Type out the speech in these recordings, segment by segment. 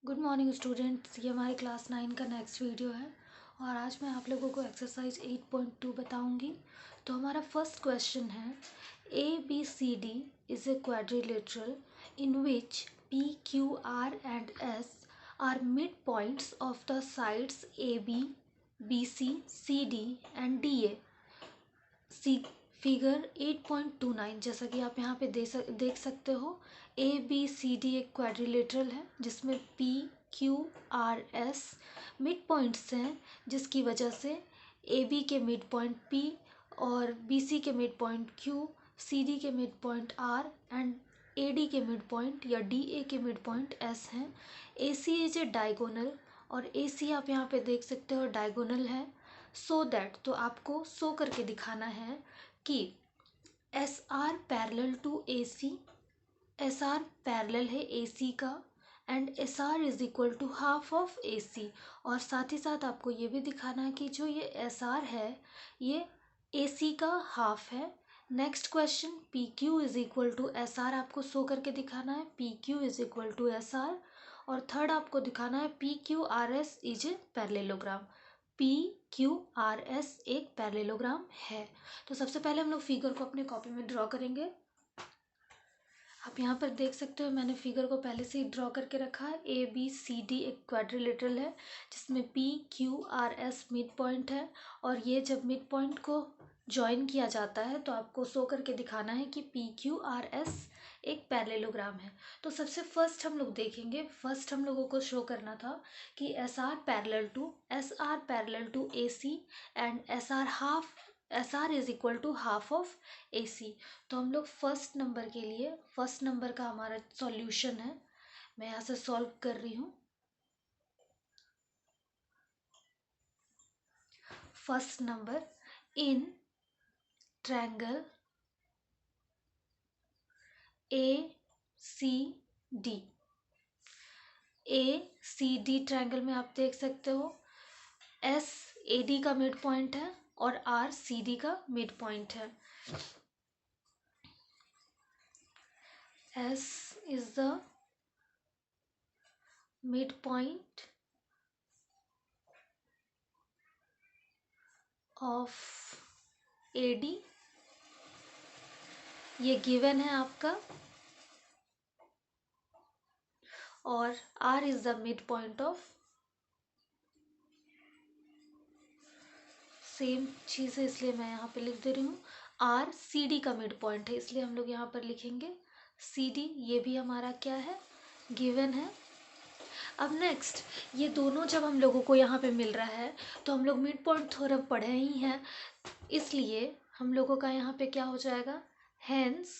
Good morning students. ये हमारे class 9 का नेक्स्ट वीडियो है और आज मैं आप लोगों को एक्सरसाइज 8.2 बताऊंगी। तो हमारा फर्स्ट क्वेश्चन है, A B C D is a quadrilateral in which P Q R and S are midpoints of the sides A B C D and D A. See figure 8.29 जैसा कि आप यहाँ पे देख सकते हो, A B C D एक quadrilateral है जिसमें P Q R S midpoints हैं, जिसकी वजह से ए बी के मिड पॉइंट पी और बी सी के midpoint Q, C D के midpoint R and A D के मिड पॉइंट या डी ए के मिड पॉइंट एस हैं। ए सी इज ए डायगोनल और ए सी आप यहाँ पे देख सकते हो डायगोनल है। सो दैट, तो आपको शो करके दिखाना है कि S R parallel to A C, S R parallel है ए सी का and S R is equal to half of A C. और साथ ही साथ आपको ये भी दिखाना है कि जो ये एस आर है ये ए सी का हाफ है। Next question, P Q is equal to S R आपको शो करके दिखाना है, P Q is equal to S R. और थर्ड आपको दिखाना है P Q R S is a parallelogram, P Q R S एक पैरेललोग्राम है। तो सबसे पहले हम लोग फिगर को अपने कॉपी में ड्रॉ करेंगे। आप यहाँ पर देख सकते हो मैंने फिगर को पहले से ही ड्रॉ करके रखा है। ए बी सी डी एक क्वाड्रिलेटरल है जिसमें P Q R S mid point है और ये जब मिड पॉइंट को ज्वाइन किया जाता है तो आपको शो करके दिखाना है कि पी क्यू आर एस एक पैरेललोग्राम है। तो सबसे फर्स्ट हम लोग देखेंगे, फर्स्ट हम लोगों को शो करना था कि S R parallel to A C and S R is equal to half of A C. तो हम लोग फर्स्ट नंबर के लिए, फर्स्ट नंबर का हमारा सॉल्यूशन है, मैं यहाँ से सॉल्व कर रही हूँ। First number, in triangle A C D, A C D triangle में आप देख सकते हो एस ए डी का मिड पॉइंट है और आर सी डी का मिड पॉइंट है। S is the midpoint of A D, ये गिवन है आपका, और R is the midpoint of, same चीज़ है इसलिए मैं यहाँ पे लिख दे रही हूँ, R सी डी का मिड पॉइंट है इसलिए हम लोग यहाँ पर लिखेंगे सी डी, ये भी हमारा क्या है, गिवन है। अब नेक्स्ट, ये दोनों जब हम लोगों को यहाँ पे मिल रहा है तो हम लोग मिड पॉइंट थ्योरम पढ़े ही हैं, इसलिए हम लोगों का यहाँ पे क्या हो जाएगा, hence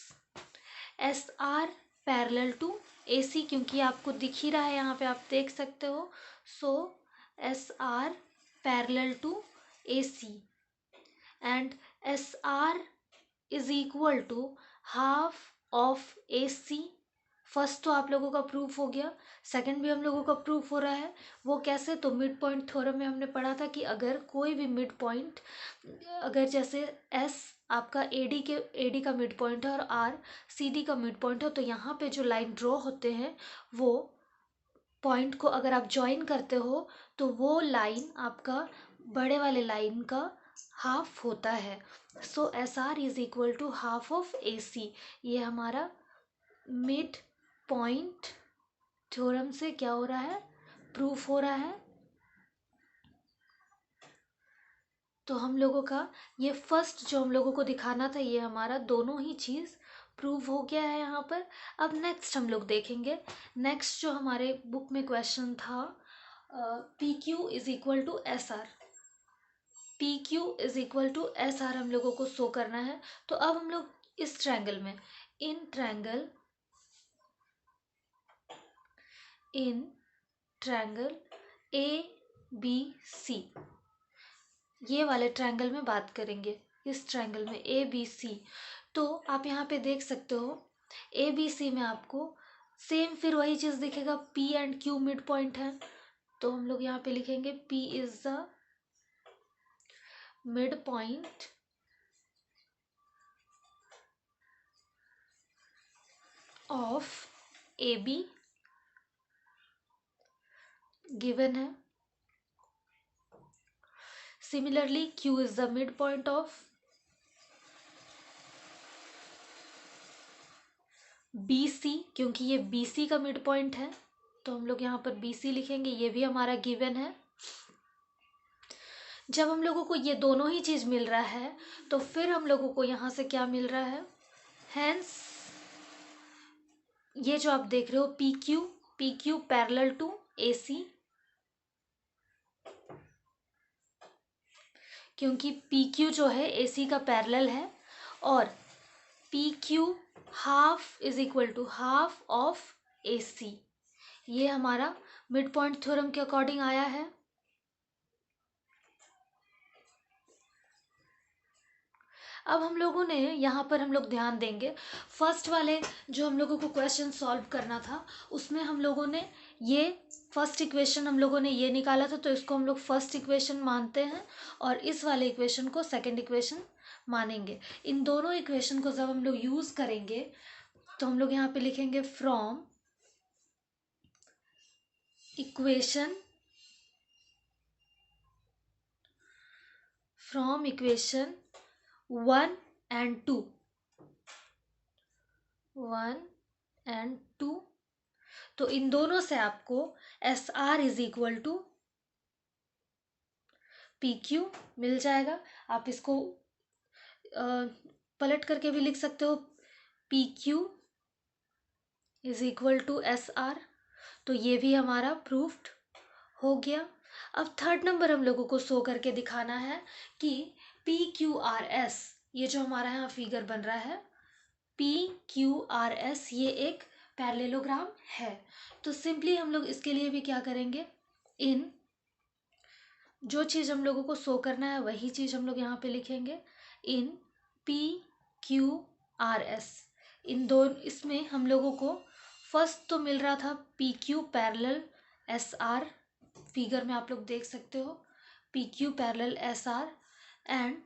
S R parallel to A C, क्योंकि आपको दिख ही रहा है यहाँ पे आप देख सकते हो। So S R parallel to A C and S R is equal to half of A C. First तो आप लोगों का प्रूफ हो गया, सेकंड भी हम लोगों का प्रूफ हो रहा है। वो कैसे, तो मिड पॉइंट थ्योरम में हमने पढ़ा था कि अगर कोई भी मिड पॉइंट, अगर जैसे एस आपका ए डी का मिड पॉइंट है और आर सी डी का मिड पॉइंट है, तो यहाँ पे जो लाइन ड्रॉ होते हैं वो पॉइंट को अगर आप ज्वाइन करते हो तो वो लाइन आपका बड़े वाले लाइन का हाफ होता है। So S R is equal to half of A C, ये हमारा मिड पॉइंट थ्योरम से क्या हो रहा है, प्रूफ हो रहा है। तो हम लोगों का ये फर्स्ट जो हम लोगों को दिखाना था, ये हमारा दोनों ही चीज़ प्रूव हो गया है यहाँ पर। अब नेक्स्ट हम लोग देखेंगे, नेक्स्ट जो हमारे बुक में क्वेश्चन था, P Q is equal to S R, P Q is equal to S R हम लोगों को शो करना है। तो अब हम लोग इस ट्रायंगल में, इन ट्रायंगल ए बी सी, ये वाले ट्रायंगल में बात करेंगे, इस ट्रायंगल में ए बी सी। तो आप यहाँ पे देख सकते हो ए बी सी में आपको सेम फिर वही चीज़ दिखेगा, P and Q mid point है, तो हम लोग यहाँ पे लिखेंगे P is the midpoint of A B given है। Similarly Q is the midpoint of BC, क्योंकि ये BC का मिड पॉइंट है तो हम लोग यहाँ पर BC लिखेंगे, ये भी हमारा गिवन है। जब हम लोगों को ये दोनों ही चीज मिल रहा है तो फिर हम लोगों को यहाँ से क्या मिल रहा है, हेंस ये जो आप देख रहे हो PQ पैरेलल टू AC, क्योंकि PQ जो है AC का पैरेलल है और PQ half is equal to half of AC। ये हमारा मिड पॉइंट थ्योरम के अकॉर्डिंग आया है। अब हम लोगों ने यहाँ पर हम लोग ध्यान देंगे, फर्स्ट वाले जो हम लोगों को क्वेश्चन सॉल्व करना था उसमें हम लोगों ने ये फर्स्ट इक्वेशन हम लोगों ने ये निकाला था, तो इसको हम लोग फर्स्ट इक्वेशन मानते हैं और इस वाले इक्वेशन को सेकंड इक्वेशन मानेंगे। इन दोनों इक्वेशन को जब हम लोग यूज करेंगे तो हम लोग यहाँ पे लिखेंगे फ्रॉम इक्वेशन 1 and 2, 1 and 2, तो इन दोनों से आपको SR is equal to PQ मिल जाएगा। आप इसको पलट करके भी लिख सकते हो, PQ is equal to SR, तो ये भी हमारा प्रूफ्ड हो गया। अब थर्ड नंबर हम लोगों को शो करके दिखाना है कि PQRS, ये जो हमारा यहाँ फिगर बन रहा है PQRS, ये एक पैरेललोग्राम है। तो सिंपली हम लोग इसके लिए भी क्या करेंगे, इन जो चीज़ हम लोगों को शो करना है वही चीज़ हम लोग यहाँ पे लिखेंगे, इन PQRS। इन दो इसमें हम लोगों को फर्स्ट तो मिल रहा था PQ पैरेलल SR, फिगर में आप लोग देख सकते हो PQ parallel SR and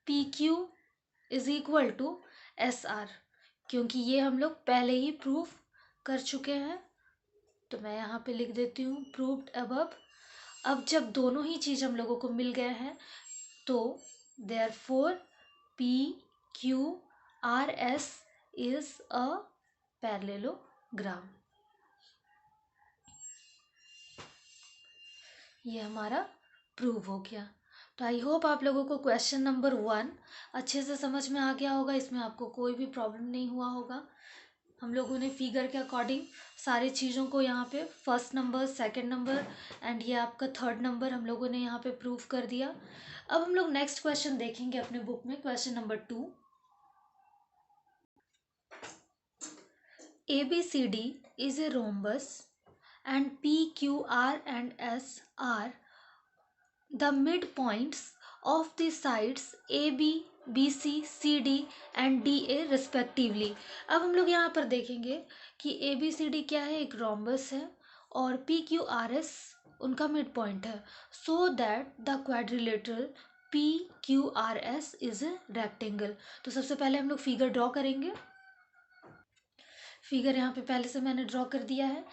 PQ is equal to SR, क्योंकि ये हम लोग पहले ही प्रूफ कर चुके हैं। तो मैं यहाँ पे लिख देती हूँ प्रूव्ड अबव। अब जब दोनों ही चीज़ हम लोगों को मिल गए हैं तो therefore PQRS is a parallelogram. ये हमारा प्रूव हो गया। तो आई होप आप लोगों को क्वेश्चन नंबर 1 अच्छे से समझ में आ गया होगा, इसमें आपको कोई भी प्रॉब्लम नहीं हुआ होगा। हम लोगों ने फिगर के अकॉर्डिंग सारी चीज़ों को यहाँ पे first number, second number and ये आपका थर्ड नंबर हम लोगों ने यहाँ पे प्रूव कर दिया। अब हम लोग नेक्स्ट क्वेश्चन देखेंगे अपने बुक में, question number 2। ABCD is a rhombus and PQR and S are the midpoints of the sides AB, BC, CD and DA respectively। अब हम लोग यहाँ पर देखेंगे कि ABCD क्या है, एक रोम्बस है और PQRS उनका मिड पॉइंट है, so that the quadrilateral PQRS is a rectangle. तो सबसे पहले हम लोग फिगर ड्रॉ करेंगे। फिगर यहाँ पे पहले से मैंने ड्रॉ कर दिया है।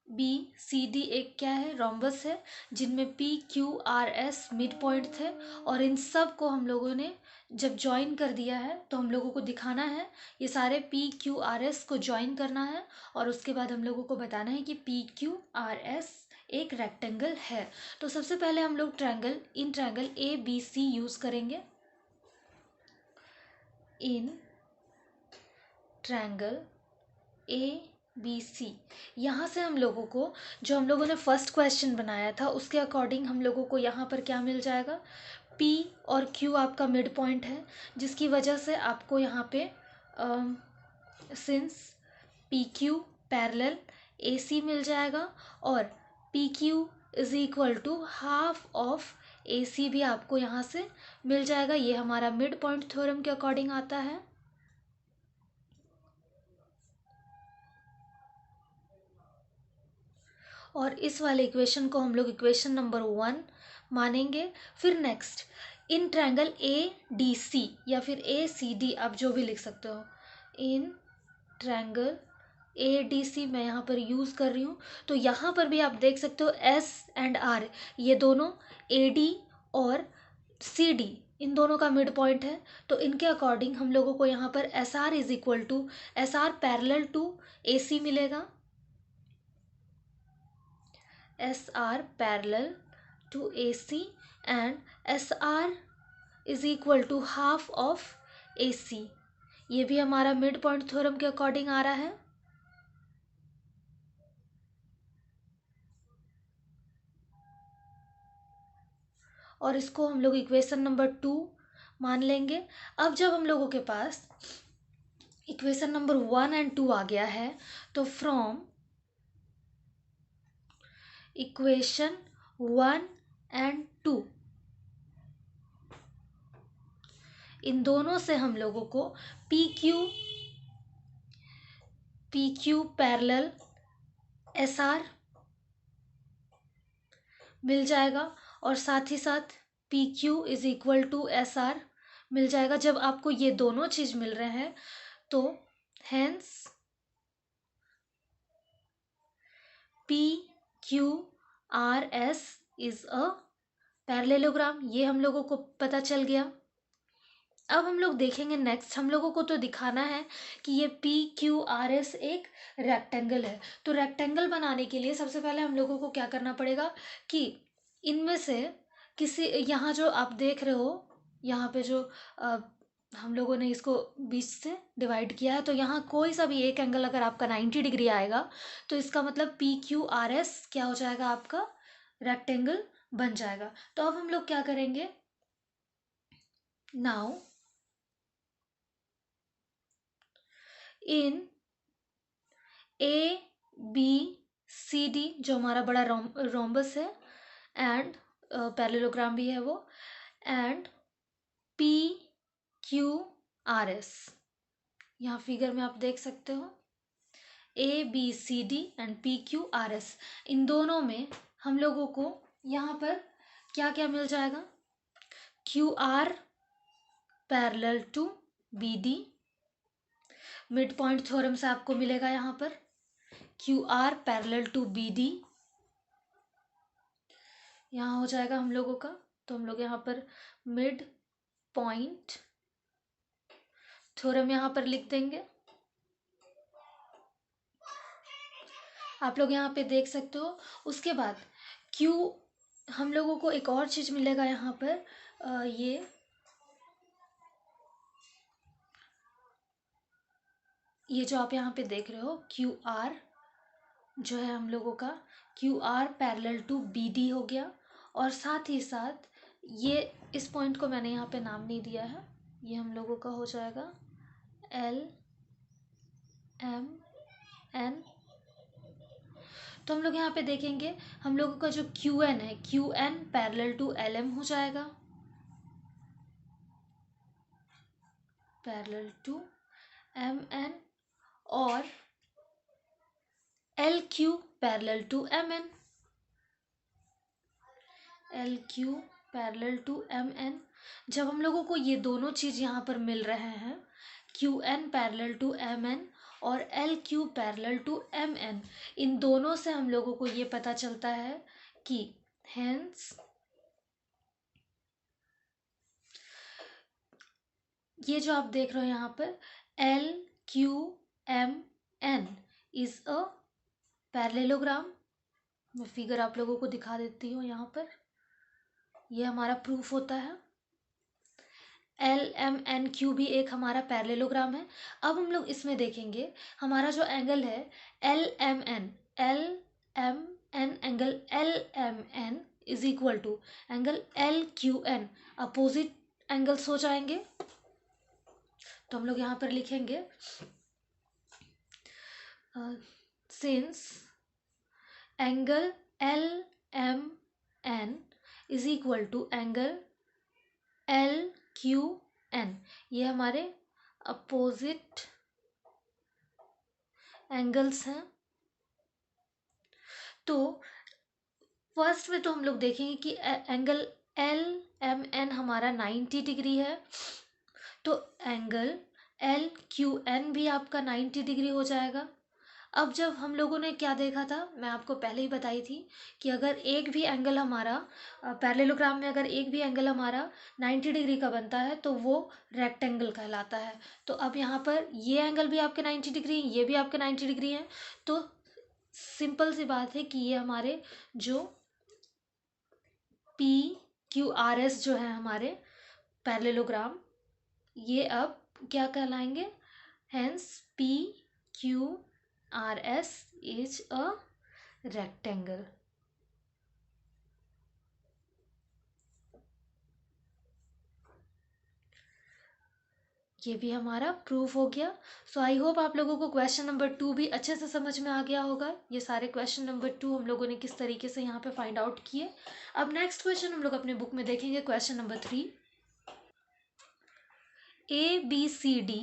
ABCD एक क्या है, रोम्बस है जिनमें PQRS मिड पॉइंट थे और इन सब को हम लोगों ने जब ज्वाइन कर दिया है तो हम लोगों को दिखाना है, ये सारे PQRS को ज्वाइन करना है और उसके बाद हम लोगों को बताना है कि PQRS एक रेक्टेंगल है। तो सबसे पहले हम लोग इन ट्रायंगल ABC यूज़ करेंगे। इन ट्रायंगल ABC, यहाँ से हम लोगों को जो हम लोगों ने फर्स्ट क्वेश्चन बनाया था उसके अकॉर्डिंग हम लोगों को यहाँ पर क्या मिल जाएगा, P और Q आपका मिड पॉइंट है, जिसकी वजह से आपको यहाँ पे सिंस PQ पैरेलल AC मिल जाएगा और PQ is equal to half of AC भी आपको यहाँ से मिल जाएगा। ये हमारा मिड पॉइंट थ्योरम के अकॉर्डिंग आता है। और इस वाले इक्वेशन को हम लोग इक्वेशन नंबर 1 मानेंगे। फिर नेक्स्ट इन ट्रायंगल ADC या फिर ACD, आप जो भी लिख सकते हो, इन ट्रायंगल ADC मैं यहाँ पर यूज़ कर रही हूँ। तो यहाँ पर भी आप देख सकते हो S एंड R, ये दोनों AD और CD इन दोनों का मिड पॉइंट है। तो इनके अकॉर्डिंग हम लोगों को यहाँ पर SR is equal to SR parallel to AC मिलेगा। SR parallel to AC and SR is equal to half of AC। ये भी हमारा मिड पॉइंट थ्योरम के अकॉर्डिंग आ रहा है। और इसको हम लोग इक्वेशन नंबर 2 मान लेंगे। अब जब हम लोगों के पास इक्वेशन नंबर 1 एंड 2 आ गया है, तो फ्रॉम इक्वेशन 1 एंड 2 इन दोनों से हम लोगों को पी क्यू पैरेलल SR मिल जाएगा और साथ ही साथ PQ is equal to SR मिल जाएगा। जब आपको ये दोनों चीज मिल रहे हैं तो hence PQRS is a parallelogram, ये हम लोगों को पता चल गया। अब हम लोग देखेंगे नेक्स्ट, हम लोगों को तो दिखाना है कि ये PQRS एक रेक्टेंगल है। तो रेक्टेंगल बनाने के लिए सबसे पहले हम लोगों को क्या करना पड़ेगा कि इनमें से किसी, यहाँ जो आप देख रहे हो यहाँ पे जो हम लोगों ने इसको बीच से डिवाइड किया है, तो यहाँ कोई सा भी एक एंगल अगर आपका 90 डिग्री आएगा तो इसका मतलब PQRS क्या हो जाएगा, आपका रेक्टेंगल बन जाएगा। तो अब हम लोग क्या करेंगे, नाउ इन ABCD जो हमारा बड़ा रोम्बस है एंड पैरेललोग्राम भी है वो, एंड PQRS, यहाँ फिगर में आप देख सकते हो ABCD एंड PQRS, इन दोनों में हम लोगों को यहाँ पर क्या क्या मिल जाएगा, QR parallel to BD, mid point theorem से आपको मिलेगा यहाँ पर QR पैरेलल टू BD, यहाँ हो जाएगा हम लोगों का। तो हम लोग यहाँ पर मिड पॉइंट थ्योरम यहाँ पर लिख देंगे। आप लोग यहाँ पे देख सकते हो। उसके बाद Q हम लोगों को एक और चीज मिलेगा यहाँ पर, ये जो आप यहाँ पे देख रहे हो QR जो है हम लोगों का QR पैरेलल टू BD हो गया। और साथ ही साथ ये इस पॉइंट को मैंने यहाँ पे नाम नहीं दिया है, ये हम लोगों का हो जाएगा LMN। तो हम लोग यहाँ पे देखेंगे हम लोगों का जो QN है, QN पैरेलल टू LM हो जाएगा, पैरेलल टू MN, और LQ parallel to MN, LQ parallel to MN। जब हम लोगों को ये दोनों चीज यहाँ पर मिल रहे हैं, QN पैरेलल टू MN और LQ पैरेलल टू MN, इन दोनों से हम लोगों को ये पता चलता है कि हेंस ये जो आप देख रहे हो यहाँ पर LQMN इज अ पैरेललोग्राम। मैं फिगर आप लोगों को दिखा देती हूँ यहाँ पर, ये हमारा प्रूफ होता है। LMNQ भी एक हमारा पैरेललोग्राम है। अब हम लोग इसमें देखेंगे हमारा जो एंगल है LMN angle LMN is equal to angle LQN, opposite angles हो जाएंगे। तो हम लोग यहाँ पर लिखेंगे since angle LMN is equal to angle LQN, ये हमारे अपोजिट एंगल्स हैं। तो फर्स्ट में तो हम लोग देखेंगे कि एंगल LMN हमारा 90 डिग्री है, तो एंगल LQN भी आपका 90 डिग्री हो जाएगा। अब जब हम लोगों ने क्या देखा था, मैं आपको पहले ही बताई थी कि अगर एक भी एंगल हमारा पैरेललोग्राम में अगर एक भी एंगल हमारा 90 डिग्री का बनता है तो वो रेक्टेंगल कहलाता है। तो अब यहाँ पर ये एंगल भी आपके 90 डिग्री, ये भी आपके 90 डिग्री हैं। तो सिंपल सी बात है कि ये हमारे जो पी क्यू आर एस जो है हमारे पैरेललोग्राम, ये अब क्या कहलाएंगे, hence P Q R S is a rectangle. ये भी हमारा प्रूफ हो गया। सो आई होप आप लोगों को क्वेश्चन नंबर 2 भी अच्छे से समझ में आ गया होगा। ये सारे क्वेश्चन नंबर 2 हम लोगों ने किस तरीके से यहाँ पे फाइंड आउट किए। अब नेक्स्ट क्वेश्चन हम लोग अपने बुक में देखेंगे, question number 3। ABCD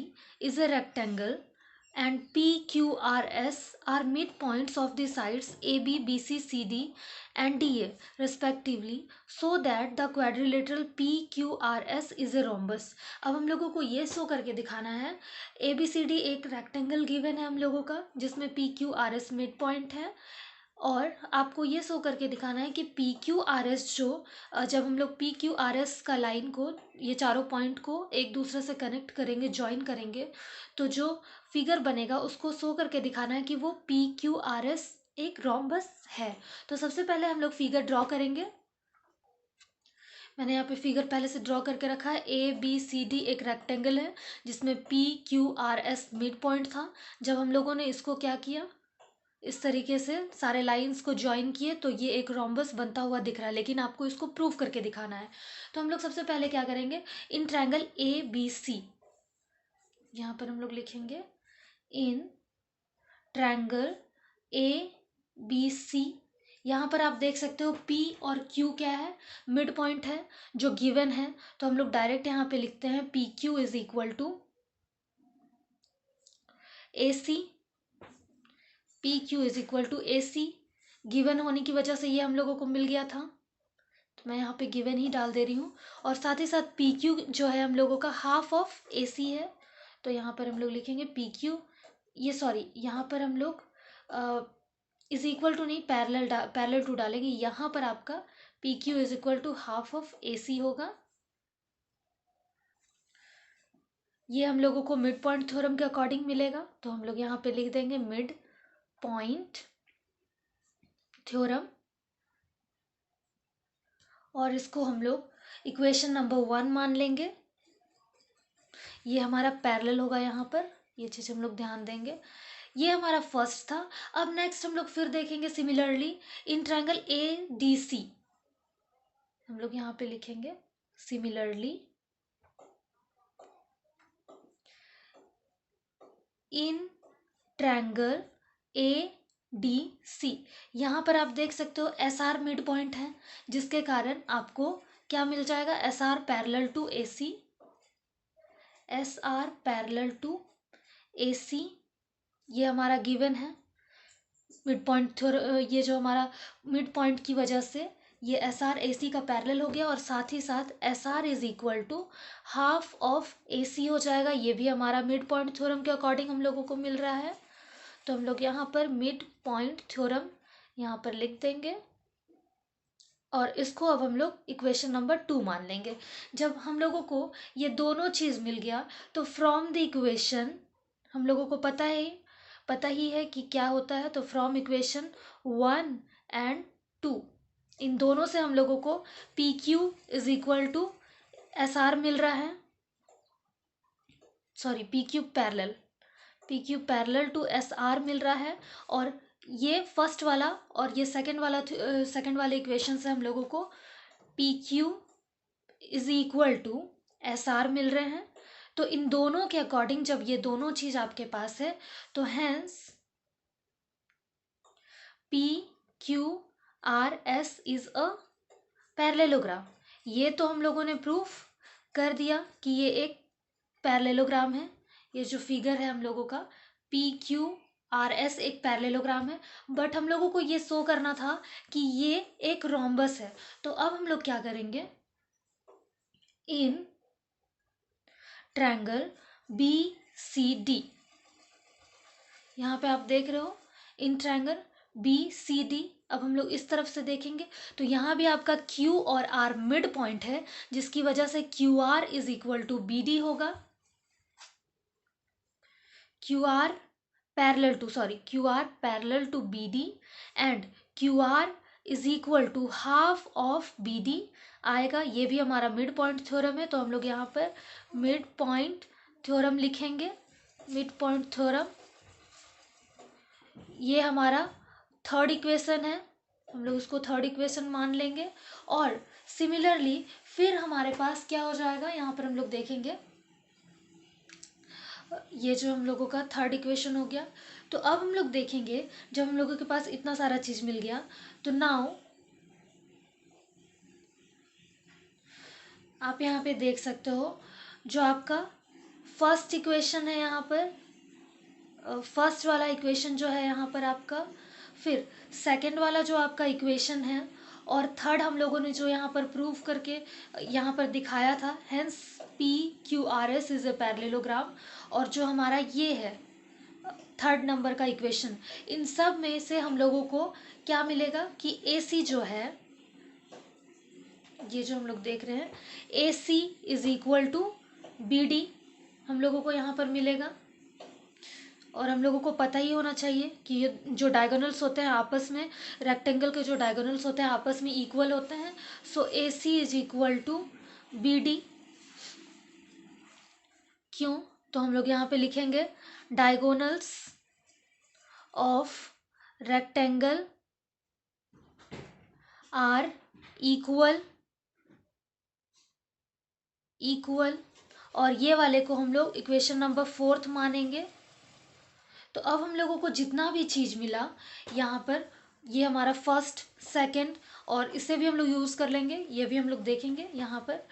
is a rectangle and PQRS are midpoints of the sides AB, BC, CD and DA respectively, so that the quadrilateral PQRS is a rhombus। अब हम लोगों को ये शो करके दिखाना है, ABCD एक रेक्टेंगल गिवन है हम लोगों का जिसमें PQRS मिड पॉइंट है, और आपको ये शो करके दिखाना है कि पी क्यू आर एस जो जब हम लोग पी क्यू आर एस का लाइन को, ये चारों पॉइंट को एक दूसरे से कनेक्ट करेंगे, ज्वाइन करेंगे, तो जो फिगर बनेगा उसको शो करके दिखाना है कि वो पी क्यू आर एस एक रोम्बस है। तो सबसे पहले हम लोग फिगर ड्रॉ करेंगे। मैंने यहाँ पे फिगर पहले से ड्रॉ करके रखा है। ABCD एक रेक्टेंगल है जिसमें PQRS मिड पॉइंट था। जब हम लोगों ने इसको क्या किया, इस तरीके से सारे लाइंस को ज्वाइन किए तो ये एक रोम्बस बनता हुआ दिख रहा है, लेकिन आपको इसको प्रूव करके दिखाना है। तो हम लोग सबसे पहले क्या करेंगे, इन ट्रायंगल ABC, यहाँ पर हम लोग लिखेंगे इन ट्रायंगल ABC। यहाँ पर आप देख सकते हो P और Q क्या है, मिड पॉइंट है जो गिवन है। तो हम लोग डायरेक्ट यहाँ पे लिखते हैं PQ is equal to AC, P Q is equal to A C. Given होने की वजह से ये हम लोगों को मिल गया था, तो मैं यहाँ पे गिवन ही डाल दे रही हूँ। और साथ ही साथ पी क्यू जो है हम लोगों का हाफ ऑफ ए सी है, तो यहाँ पर हम लोग लिखेंगे पी क्यू, ये सॉरी यहाँ पर हम लोग इज इक्वल टू नहीं, पैरेलल टू डालेंगे। यहाँ पर आपका P Q is equal to half of A C होगा। ये हम लोगों को मिड पॉइंट थ्योरम के अकॉर्डिंग मिलेगा, तो हम लोग यहाँ पे लिख देंगे मिड पॉइंट थ्योरम, और इसको हम लोग इक्वेशन नंबर 1 मान लेंगे। ये हमारा पैरेलल होगा, यहाँ पर ये चीज़ हम लोग ध्यान देंगे। ये हमारा फर्स्ट था। अब नेक्स्ट हम लोग फिर देखेंगे सिमिलरली इन ट्रायंगल ADC। हम लोग यहाँ पे लिखेंगे सिमिलरली इन ट्रायंगल ADC। यहाँ पर आप देख सकते हो SR मिड पॉइंट है, जिसके कारण आपको क्या मिल जाएगा, SR parallel to AC, SR parallel to AC। ये हमारा गिवन है मिड पॉइंट ये जो हमारा मिड पॉइंट की वजह से ये एस आर ए सी का पैरेलल हो गया, और साथ ही साथ S R is equal to half of A C हो जाएगा। ये भी हमारा मिड पॉइंट थ्योरम के अकॉर्डिंग हम लोगों को मिल रहा है। तो हम लोग यहाँ पर मिड पॉइंट थ्योरम यहाँ पर लिख देंगे, और इसको अब हम लोग इक्वेशन नंबर 2 मान लेंगे। जब हम लोगों को ये दोनों चीज़ मिल गया तो फ्रॉम द इक्वेशन, हम लोगों को पता ही है कि क्या होता है। तो फ्रॉम इक्वेशन 1 एंड 2, इन दोनों से हम लोगों को P Q is equal to S R मिल रहा है, sorry P Q parallel to S R मिल रहा है। और ये फर्स्ट वाला और ये सेकंड वाले इक्वेशन से हम लोगों को P Q is equal to S R मिल रहे हैं। तो इन दोनों के अकॉर्डिंग जब ये दोनों चीज आपके पास है तो hence P Q R S is a parallelogram. ये तो हम लोगों ने प्रूफ कर दिया कि ये एक पैरेललोग्राम है। ये जो फिगर है हम लोगों का पी क्यू आर एस एक पैरेललोग्राम है, बट हम लोगों को ये शो करना था कि ये एक रोम्बस है। तो अब हम लोग क्या करेंगे, इन ट्रायंगल BCD, यहाँ पे आप देख रहे हो इन ट्रायंगल BCD। अब हम लोग इस तरफ से देखेंगे तो यहाँ भी आपका Q और R मिड पॉइंट है, जिसकी वजह से QR is equal to BD होगा। QR parallel to BD and QR is equal to half of BD आएगा। ये भी हमारा मिड पॉइंट थ्योरम है, तो हम लोग यहाँ पर मिड पॉइंट थ्योरम लिखेंगे। मिड पॉइंट थ्योरम, ये हमारा थर्ड इक्वेशन है, हम लोग उसको थर्ड इक्वेशन मान लेंगे। और सिमिलरली फिर हमारे पास क्या हो जाएगा, यहाँ पर हम लोग देखेंगे ये जो हम लोगों का थर्ड इक्वेशन हो गया। तो अब हम लोग देखेंगे जब हम लोगों के पास इतना सारा चीज मिल गया, तो नाउ आप यहाँ पे देख सकते हो जो आपका फर्स्ट इक्वेशन है, यहाँ पर फर्स्ट वाला इक्वेशन जो है यहाँ पर आपका, फिर सेकंड वाला जो आपका इक्वेशन है, और थर्ड हम लोगों ने जो यहाँ पर प्रूव करके यहाँ पर दिखाया था, hence PQRS is a parallelogram. और जो हमारा ये है थर्ड नंबर का इक्वेशन, इन सब में से हम लोगों को क्या मिलेगा कि AC जो है, ये जो हम लोग देख रहे हैं AC is equal to BD हम लोगों को यहाँ पर मिलेगा। और हम लोगों को पता ही होना चाहिए कि ये जो डायगोनल्स होते हैं आपस में, रेक्टेंगल के जो डायगोनल्स होते हैं आपस में इक्वल होते हैं। So AC is equal to BD। क्यों? तो हम लोग यहाँ पे लिखेंगे diagonals of rectangle are equal, और ये वाले को हम लोग इक्वेशन नंबर 4 मानेंगे। तो अब हम लोगों को जितना भी चीज़ मिला यहाँ पर, ये हमारा फर्स्ट सेकंड, और इसे भी हम लोग यूज़ कर लेंगे, ये भी हम लोग देखेंगे यहाँ पर।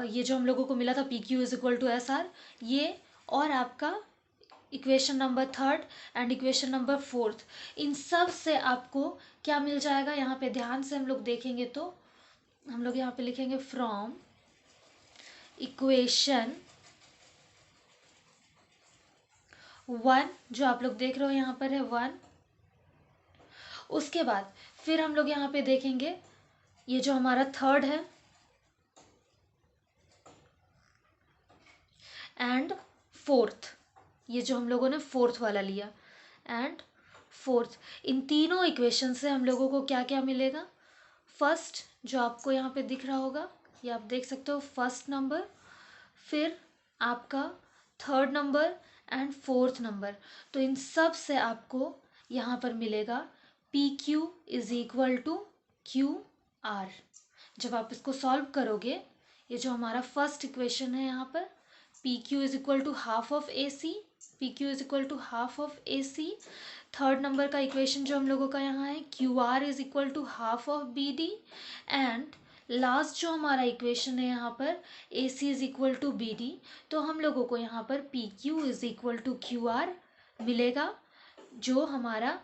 ये जो हम लोगों को मिला था PQ is equal to SR, ये और आपका equation number third and equation number 4, इन सब से आपको क्या मिल जाएगा, यहाँ पे ध्यान से हम लोग देखेंगे तो हम लोग यहाँ पे लिखेंगे फ्रॉम इक्वेशन 1, जो आप लोग देख रहे हो यहाँ पर है 1। उसके बाद फिर हम लोग यहाँ पे देखेंगे ये जो हमारा थर्ड है एंड फोर्थ, ये जो हम लोगों ने फोर्थ वाला लिया एंड फोर्थ, इन तीनों इक्वेशन से हम लोगों को क्या क्या मिलेगा। फर्स्ट जो आपको यहाँ पे दिख रहा होगा, ये आप देख सकते हो फर्स्ट नंबर, फिर आपका third number and fourth number. तो इन सब से आपको यहाँ पर मिलेगा PQ is equal to QR। जब आप इसको सॉल्व करोगे, ये जो हमारा फर्स्ट इक्वेशन है यहाँ पर, PQ is equal to half of AC, PQ is equal to half of AC। Third number का इक्वेशन जो हम लोगों का यहाँ है QR is equal to half of BD। And last जो हमारा इक्वेशन है यहाँ पर AC is equal to BD। तो हम लोगों को यहाँ पर PQ is equal to QR मिलेगा, जो हमारा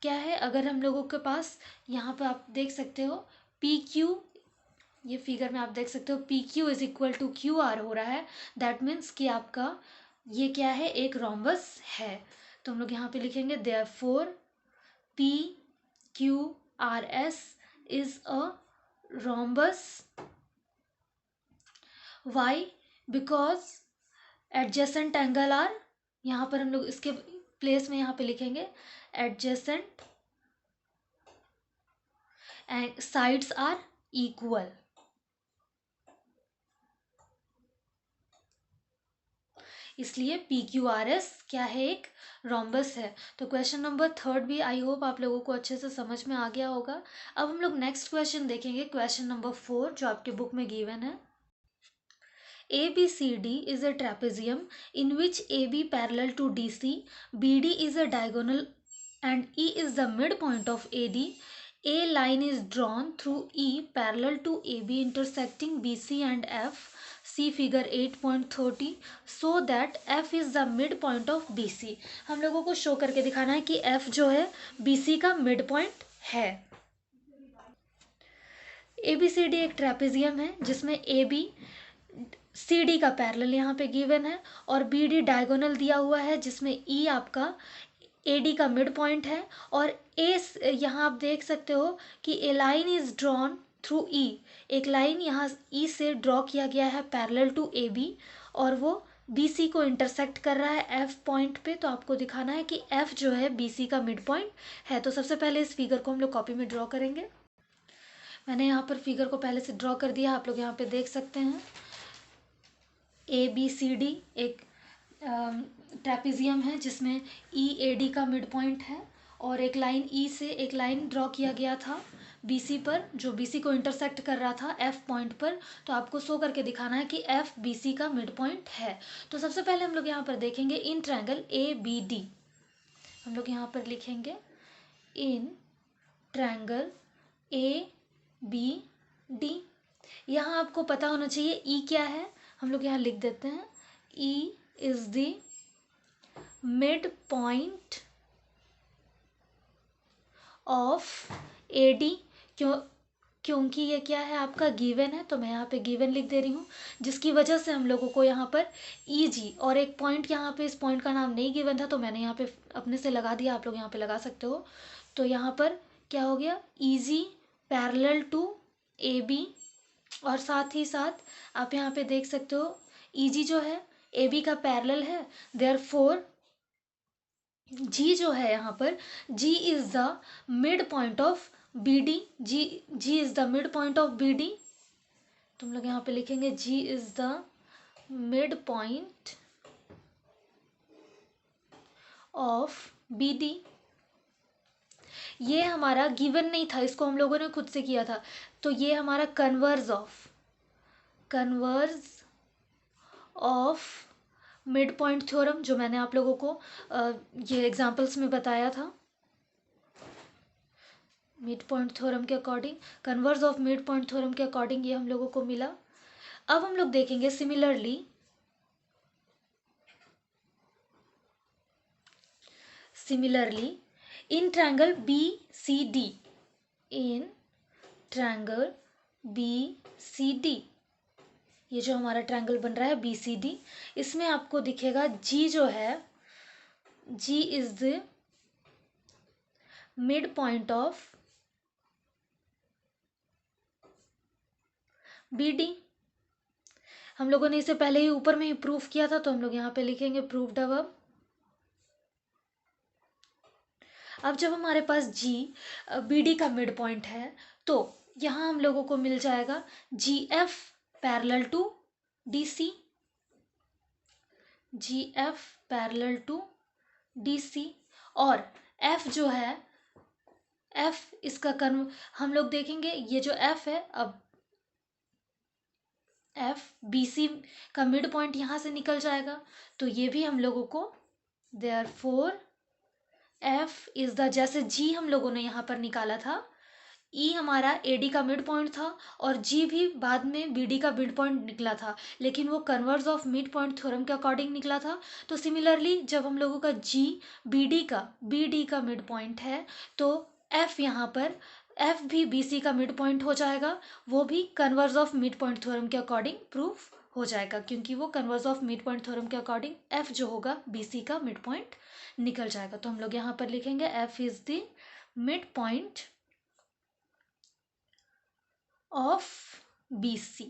क्या है, अगर हम लोगों के पास यहाँ पर आप देख सकते हो PQ, ये फिगर में आप देख सकते हो PQ is equal to QR हो रहा है, दैट मीन्स कि आपका ये क्या है, एक रोम्बस है। तो हम लोग यहाँ पे लिखेंगे therefore PQRS is a rhombus. Why? Because adjacent angle are, यहाँ पर हम लोग इसके प्लेस में यहाँ पे लिखेंगे adjacent and sides are equal. इसलिए PQRS क्या है, एक रोम्बस है। तो क्वेश्चन नंबर थर्ड भी आई होप आप लोगों को अच्छे से समझ में आ गया होगा। अब हम लोग नेक्स्ट क्वेश्चन देखेंगे, क्वेश्चन नंबर 4 जो आपके बुक में गिवन है। ABCD is a trapezium in which AB parallel to DC, BD is a diagonal and E is the midpoint of AD. A line is drawn through E parallel to AB intersecting BC and F. See figure 8.30 so that F is the midpoint of BC. हम लोगों को show करके दिखाना है कि F जो है BC का मिड पॉइंट है। ABCD एक ट्रेपेजियम है जिसमें AB CD का पैरेलल यहाँ पे गिवन है और BD डायगोनल दिया हुआ है, जिसमें E आपका AD का मिड पॉइंट है, और ए यहाँ आप देख सकते हो कि ए लाइन इज ड्रॉन थ्रू ई, एक लाइन यहाँ ई से ड्रॉ किया गया है पैरेलल टू AB, और वो BC को इंटरसेक्ट कर रहा है F पॉइंट पे। तो आपको दिखाना है कि F जो है BC का मिड पॉइंट है। तो सबसे पहले इस फिगर को हम लोग कॉपी में ड्रॉ करेंगे। मैंने यहाँ पर फिगर को पहले से ड्रॉ कर दिया, आप लोग यहाँ पे देख सकते हैं। ABCD एक ट्रेपेजियम है जिसमें EAD का मिड पॉइंट है, और एक लाइन E से एक लाइन ड्रॉ किया गया था BC पर, जो BC को इंटरसेक्ट कर रहा था F पॉइंट पर। तो आपको शो करके दिखाना है कि F BC का मिड पॉइंट है। तो सबसे पहले हम लोग यहाँ पर देखेंगे इन ट्रायंगल ABD, हम लोग यहाँ पर लिखेंगे इन ट्रायंगल ABD। यहाँ आपको पता होना चाहिए E क्या है, हम लोग यहाँ लिख देते हैं E is the midpoint of AD। क्योंकि ये क्या है, आपका गिवन है, तो मैं यहाँ पे गिवन लिख दे रही हूँ, जिसकी वजह से हम लोगों को यहाँ पर EG और एक पॉइंट, यहाँ पे इस पॉइंट का नाम नहीं गिवन था तो मैंने यहाँ पे अपने से लगा दिया, आप लोग यहाँ पे लगा सकते हो। तो यहाँ पर क्या हो गया, EG पैरेलल टू AB, और साथ ही साथ आप यहाँ पे देख सकते हो EG जो है AB का पैरेलल है, देयरफॉर G जो है यहाँ पर G is the midpoint of BD, G is the midpoint of BD। तुम लोग यहाँ पे लिखेंगे G is the midpoint of BD। ये हमारा गिवन नहीं था, इसको हम लोगों ने खुद से किया था। तो ये हमारा converse of mid point theorem, जो मैंने आप लोगों को ये एग्जांपल्स में बताया था। मिड पॉइंट थ्योरम के according, converse of mid point theorem के अकॉर्डिंग ये हम लोगों को मिला। अब हम लोग देखेंगे similarly in triangle BCD, in triangle BCD, ये जो हमारा ट्रायंगल बन रहा है BCD, इसमें आपको दिखेगा G जो है, G is the midpoint of BD। हम लोगों ने इसे पहले ही ऊपर में ही प्रूफ किया था, तो हम लोग यहाँ पे लिखेंगे प्रूफ्ड अब। अब जब हमारे पास G BD का मिड पॉइंट है, तो यहाँ हम लोगों को मिल जाएगा GF parallel to DC, GF parallel to DC, और F जो है, F इसका हम लोग देखेंगे ये जो F है, अब F BC का मिड पॉइंट यहाँ से निकल जाएगा, तो ये भी हम लोगों को देयरफॉर F इज द, जैसे G हम लोगों ने यहाँ पर निकाला था, E हमारा AD का मिड पॉइंट था, और G भी बाद में BD का मिड पॉइंट निकला था, लेकिन वो converse of mid point theorem के अकॉर्डिंग निकला था। तो सिमिलरली जब हम लोगों का G BD का मिड पॉइंट है, तो F यहाँ पर F भी BC का मिड पॉइंट हो जाएगा, वो भी converse of mid point theorem के अकॉर्डिंग प्रूफ हो जाएगा, क्योंकि वो converse of mid point theorem के अकॉर्डिंग F जो होगा BC का मिड पॉइंट निकल जाएगा। तो हम लोग यहाँ पर लिखेंगे F is the midpoint of BC।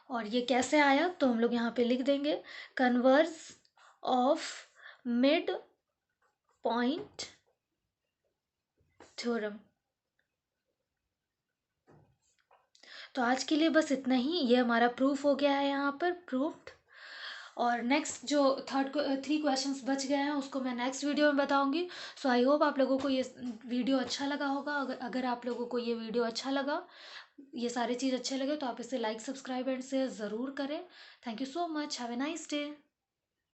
और ये कैसे आया, तो हम लोग यहाँ पे लिख देंगे converse of mid point theorem. तो आज के लिए बस इतना ही, ये हमारा प्रूफ हो गया है यहाँ पर प्रूफ्ड। और नेक्स्ट जो 3 क्वेश्चंस बच गए हैं उसको मैं नेक्स्ट वीडियो में बताऊंगी। सो आई होप आप लोगों को ये वीडियो अच्छा लगा होगा। अगर आप लोगों को ये वीडियो अच्छा लगा, ये सारी चीज़ अच्छे लगे, तो आप इसे लाइक सब्सक्राइब एंड शेयर ज़रूर करें। Thank you so much, have a nice day.